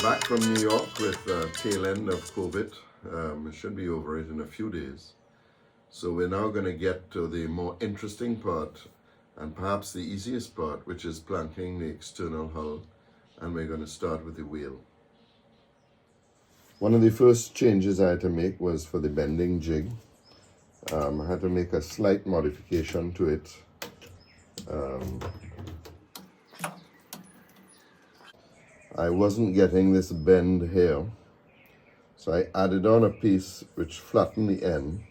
Back from New York with the tail end of COVID. It should be over it in a few days. So we're now going to get to the more interesting part and perhaps the easiest part, which is planking the external hull. And we're going to start with the wheel. One of the first changes I had to make was for the bending jig. I had to make a slight modification to it. I wasn't getting this bend here, so I added on a piece which flattened the end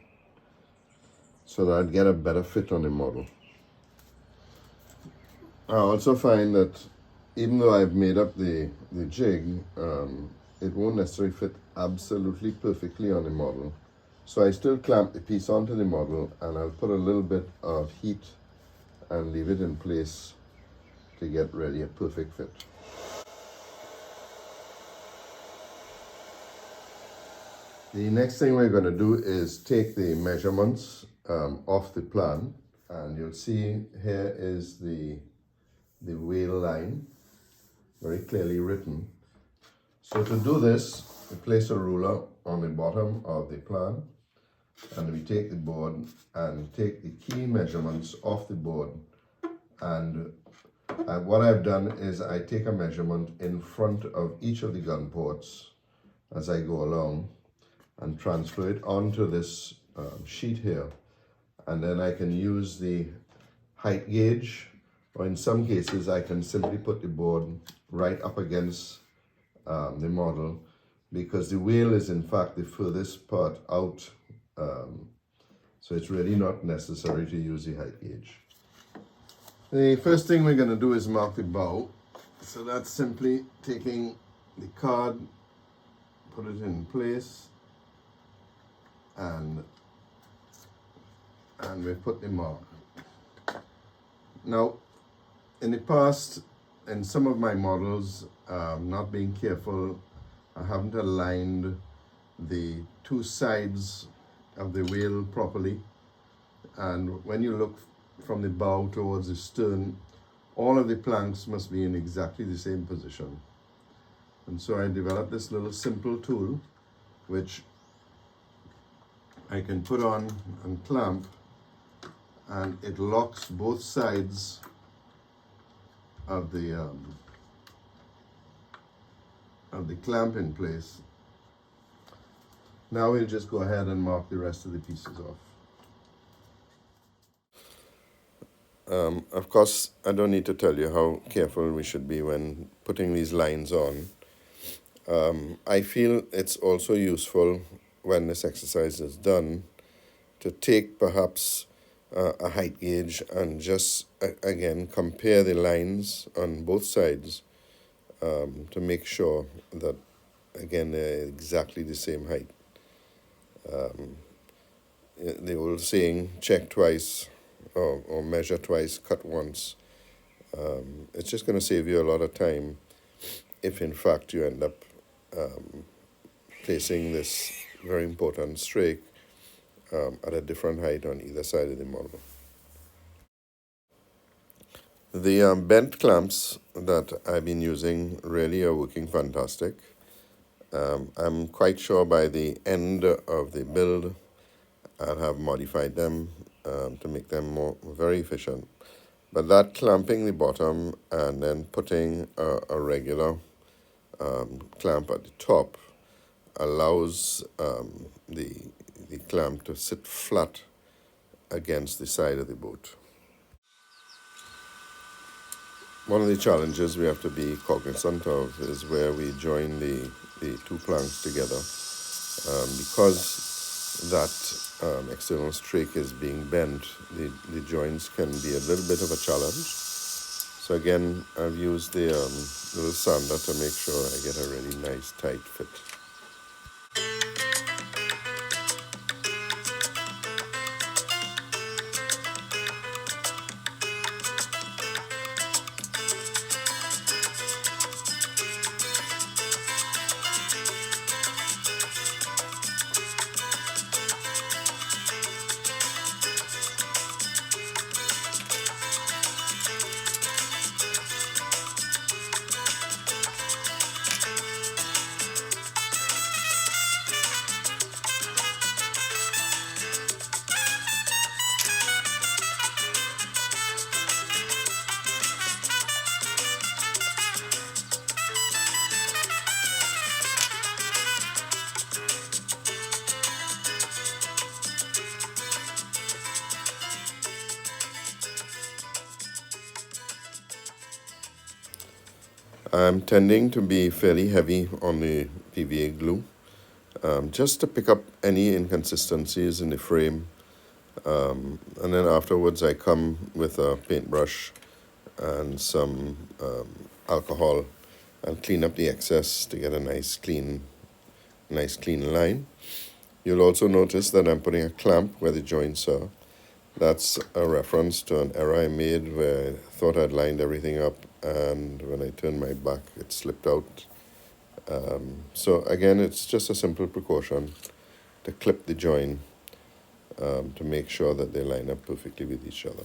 so that I'd get a better fit on the model. I also find that even though I've made up the jig, it won't necessarily fit absolutely perfectly on the model. So I still clamp the piece onto the model, and I'll put a little bit of heat and leave it in place to get ready a perfect fit. The next thing we're going to do is take the measurements off the plan, and you'll see here is the wale line, very clearly written. So to do this, we place a ruler on the bottom of the plan, and we take the board and take the key measurements off the board. And what I've done is I take a measurement in front of each of the gun ports as I go along and transfer it onto this sheet here. And then I can use the height gauge, or in some cases I can simply put the board right up against the model, because the whale is in fact the furthest part out, so it's really not necessary to use the height gauge. The first thing we're going to do is mark the bow. So that's simply taking the card, put it in place, and we put the mark. Now, in the past, in some of my models, not being careful, I haven't aligned the two sides of the whale properly, and when you look from the bow towards the stern, all of the planks must be in exactly the same position. And so I developed this little simple tool which I can put on and clamp, and it locks both sides of the clamp in place. Now we'll just go ahead and mark the rest of the pieces off. Of course, I don't need to tell you how careful we should be when putting these lines on. I feel it's also useful when this exercise is done to take perhaps a height gauge and just again compare the lines on both sides to make sure that again they're exactly the same height. The old saying, check twice or measure twice, cut once. It's just going to save you a lot of time if in fact you end up placing this very important strake at a different height on either side of the model. The bent clamps that I've been using really are working fantastic. I'm quite sure by the end of the build I'll have modified them to make them very efficient. But that clamping the bottom and then putting a regular clamp at the top allows the clamp to sit flat against the side of the boat. One of the challenges we have to be cognizant of is where we join the two planks together. Because that external strake is being bent, the joints can be a little bit of a challenge. So again, I've used the little sander to make sure I get a really nice tight fit. I'm tending to be fairly heavy on the PVA glue, just to pick up any inconsistencies in the frame. And then afterwards I come with a paintbrush and some alcohol and clean up the excess to get a nice clean line. You'll also notice that I'm putting a clamp where the joints are. That's a reference to an error I made where I thought I'd lined everything up, and when I turned my back it slipped out. So again, it's just a simple precaution to clip the joint to make sure that they line up perfectly with each other.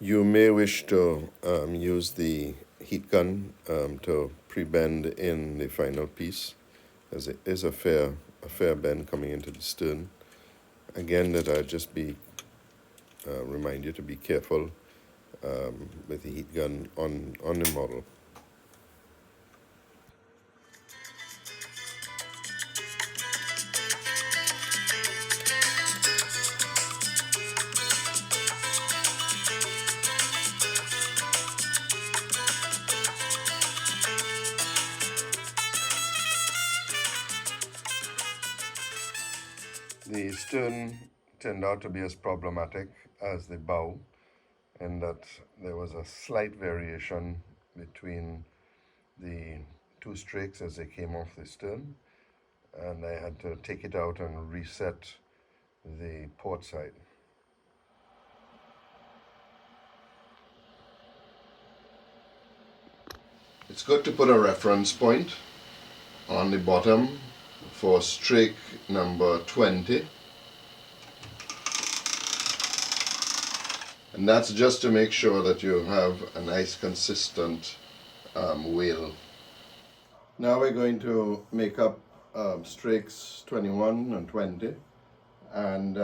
You may wish to use the heat gun to pre-bend in the final piece, as it is a fair bend coming into the stern. Again, that I just remind you to be careful with the heat gun on the model. The stern turned out to be as problematic as the bow, in that there was a slight variation between the two strakes as they came off the stern, and I had to take it out and reset the port side. It's good to put a reference point on the bottom for strake number 20, and that's just to make sure that you have a nice consistent wale. Now we're going to make up strakes 21 and 20, and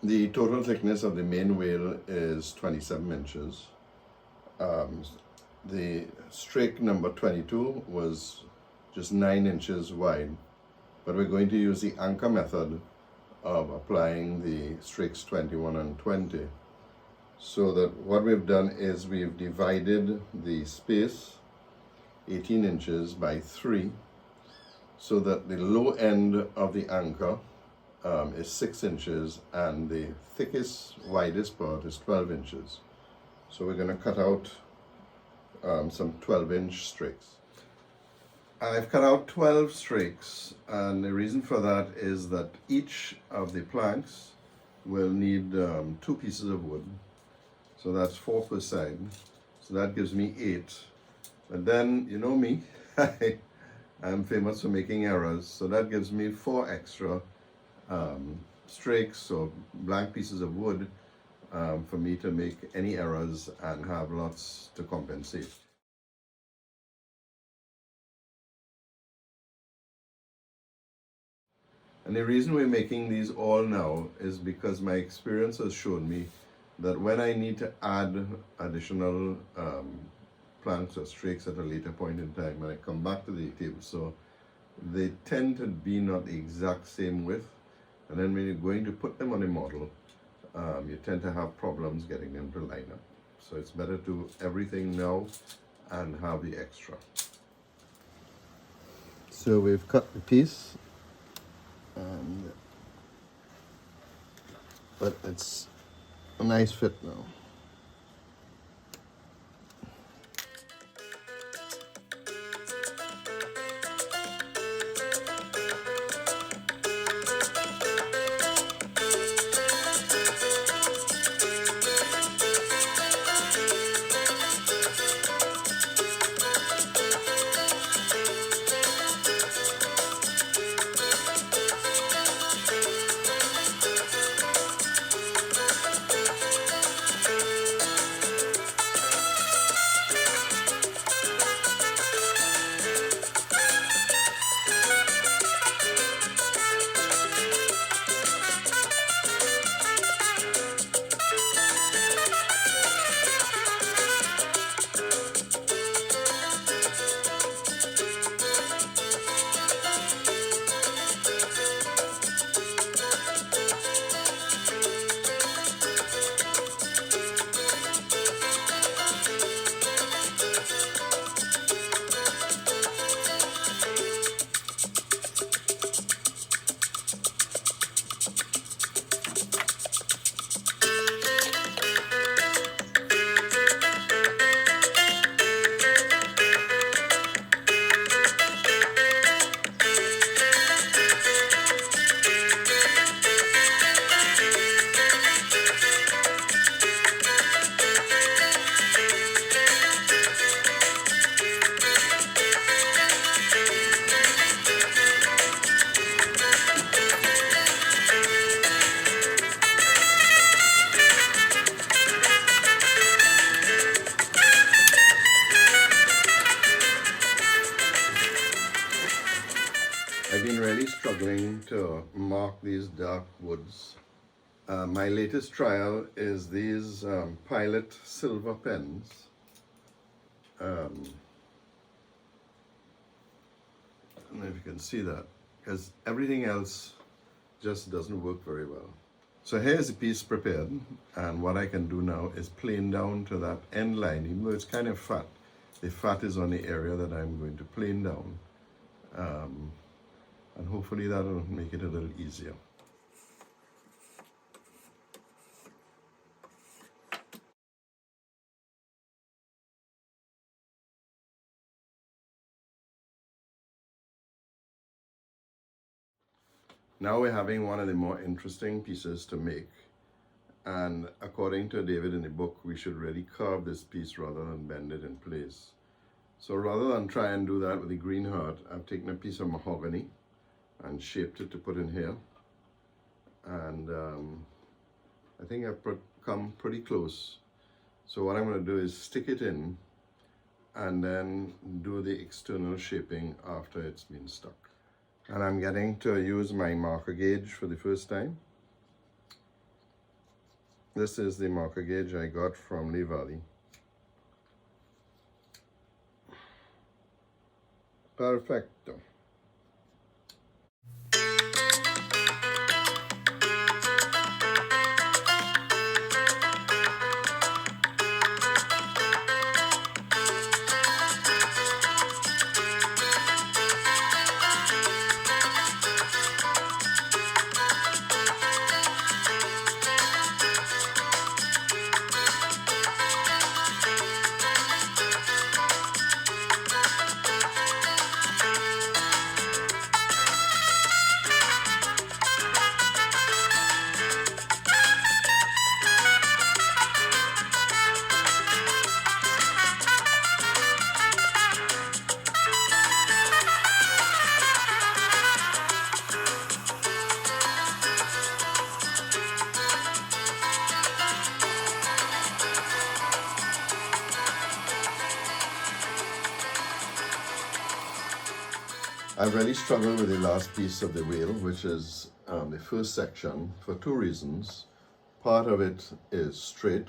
the total thickness of the main wale is 27 inches. The strake number 22 was just 9 inches wide, but we're going to use the anchor method of applying the strakes 21 and 20. So that what we've done is we've divided the space 18 inches by 3, so that the low end of the anchor is 6 inches and the thickest, widest part is 12 inches. So we're going to cut out some 12-inch strakes. I've cut out 12 strakes, and the reason for that is that each of the planks will need 2 pieces of wood. So that's 4 per side. So that gives me 8. But then, you know me, I'm famous for making errors. So that gives me 4 extra strakes or blank pieces of wood for me to make any errors and have lots to compensate. And the reason we're making these all now is because my experience has shown me that when I need to add additional planks or strakes at a later point in time, when I come back to the table saw, they tend to be not the exact same width, and then when you're going to put them on a model, you tend to have problems getting them to line up. So it's better to do everything now and have the extra. So we've cut the piece, but it's a nice fit now. I've been really struggling to mark these dark woods. My latest trial is these Pilot silver pens. Um, I don't know if you can see that, because everything else just doesn't work very well. So here's the piece prepared, and what I can do now is plane down to that end line, even though it's kind of fat. The fat is on the area that I'm going to plane down, and hopefully that'll make it a little easier. Now we're having one of the more interesting pieces to make. And according to David in the book, we should really carve this piece rather than bend it in place. So rather than try and do that with the green heart, I've taken a piece of mahogany and shaped it to put in here. And I think I've come pretty close. So what I'm going to do is stick it in and then do the external shaping after it's been stuck. And I'm getting to use my marker gauge for the first time. This is the marker gauge I got from Wale. Perfecto. I really struggled with the last piece of the wale, which is the first section, for two reasons. Part of it is straight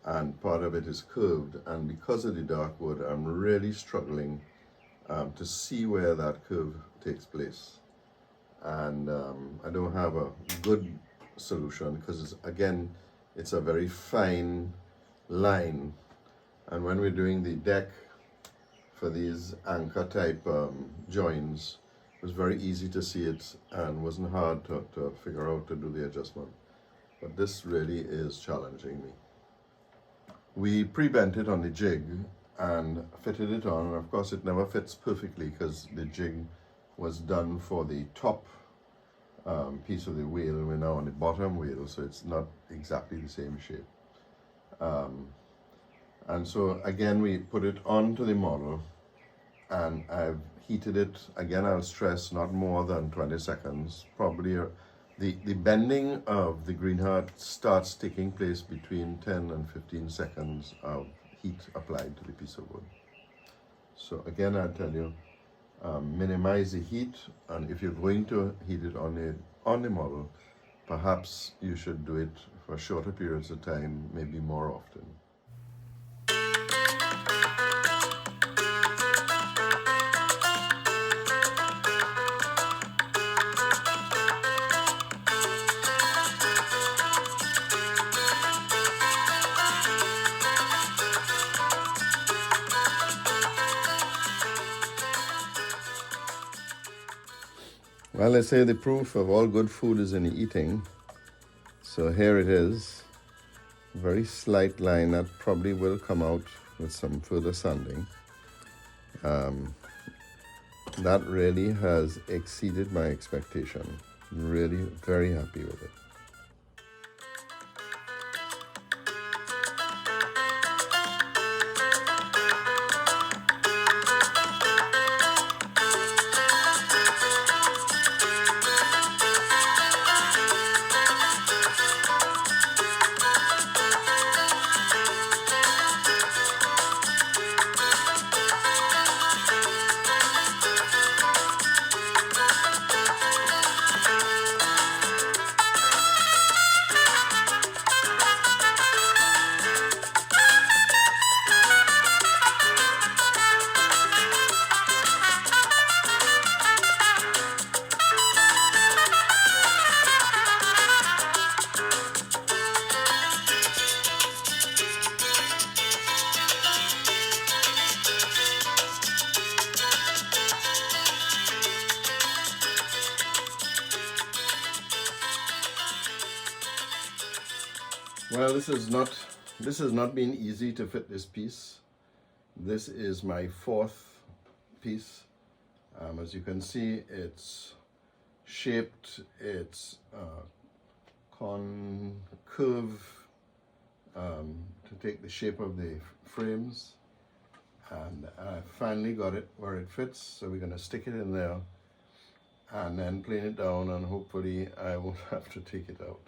and part of it is curved, and because of the dark wood, I'm really struggling to see where that curve takes place. And I don't have a good solution because, again, it's a very fine line, and when we're doing the deck for these anchor type joins, it was very easy to see it and wasn't hard to figure out to do the adjustment. But this really is challenging me. We pre-bent it on the jig and fitted it on. Of course, it never fits perfectly because the jig was done for the top piece of the wale. We're now on the bottom wale, so it's not exactly the same shape. And so again, we put it onto the model and I've heated it. Again, I'll stress not more than 20 seconds. Probably the bending of the green heart starts taking place between 10 and 15 seconds of heat applied to the piece of wood. So again, I tell you, minimize the heat, and if you're going to heat it on the model, perhaps you should do it for shorter periods of time, maybe more often. Well, they say the proof of all good food is in the eating. So here it is. Very slight line that probably will come out with some further sanding. That really has exceeded my expectation. Really very happy with it. Well, this has not been easy to fit this piece. This is my fourth piece. As you can see, it's shaped, it's concave to take the shape of the frames, and I finally got it where it fits, so we're going to stick it in there and then plane it down, and hopefully I won't have to take it out.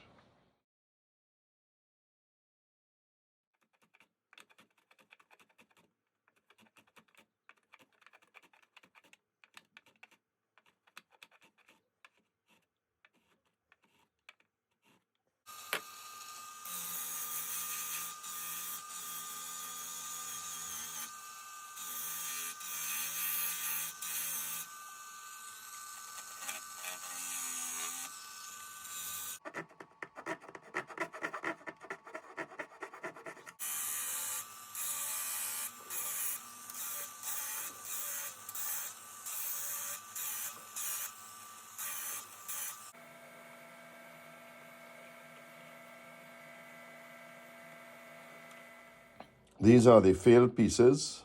These are the failed pieces.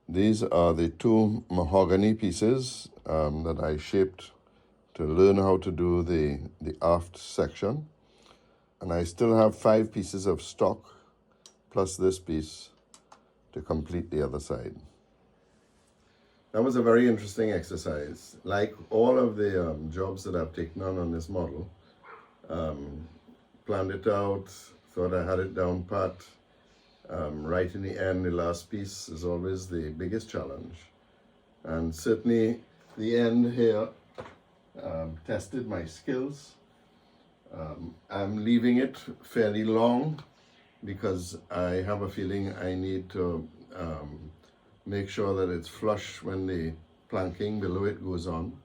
These are the two mahogany pieces that I shaped to learn how to do the aft section. And I still have 5 pieces of stock plus this piece to complete the other side. That was a very interesting exercise. Like all of the jobs that I've taken on this model, planned it out, thought I had it down pat. Right in the end, the last piece is always the biggest challenge. And certainly the end here tested my skills. I'm leaving it fairly long because I have a feeling I need to make sure that it's flush when the planking below it goes on.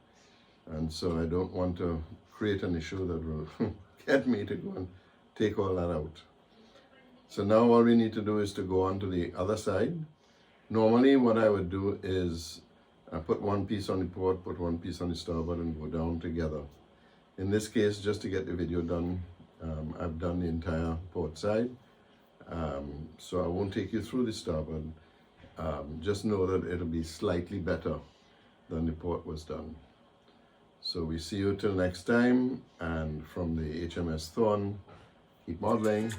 And so I don't want to create an issue that will get me to go and take all that out. So now all we need to do is to go on to the other side. Normally what I would do is put one piece on the port, put one piece on the starboard, and go down together. In this case, just to get the video done, I've done the entire port side. So I won't take you through the starboard. Just know that it'll be slightly better than the port was done. So we see you till next time, and from the HMS Thorn, keep modeling.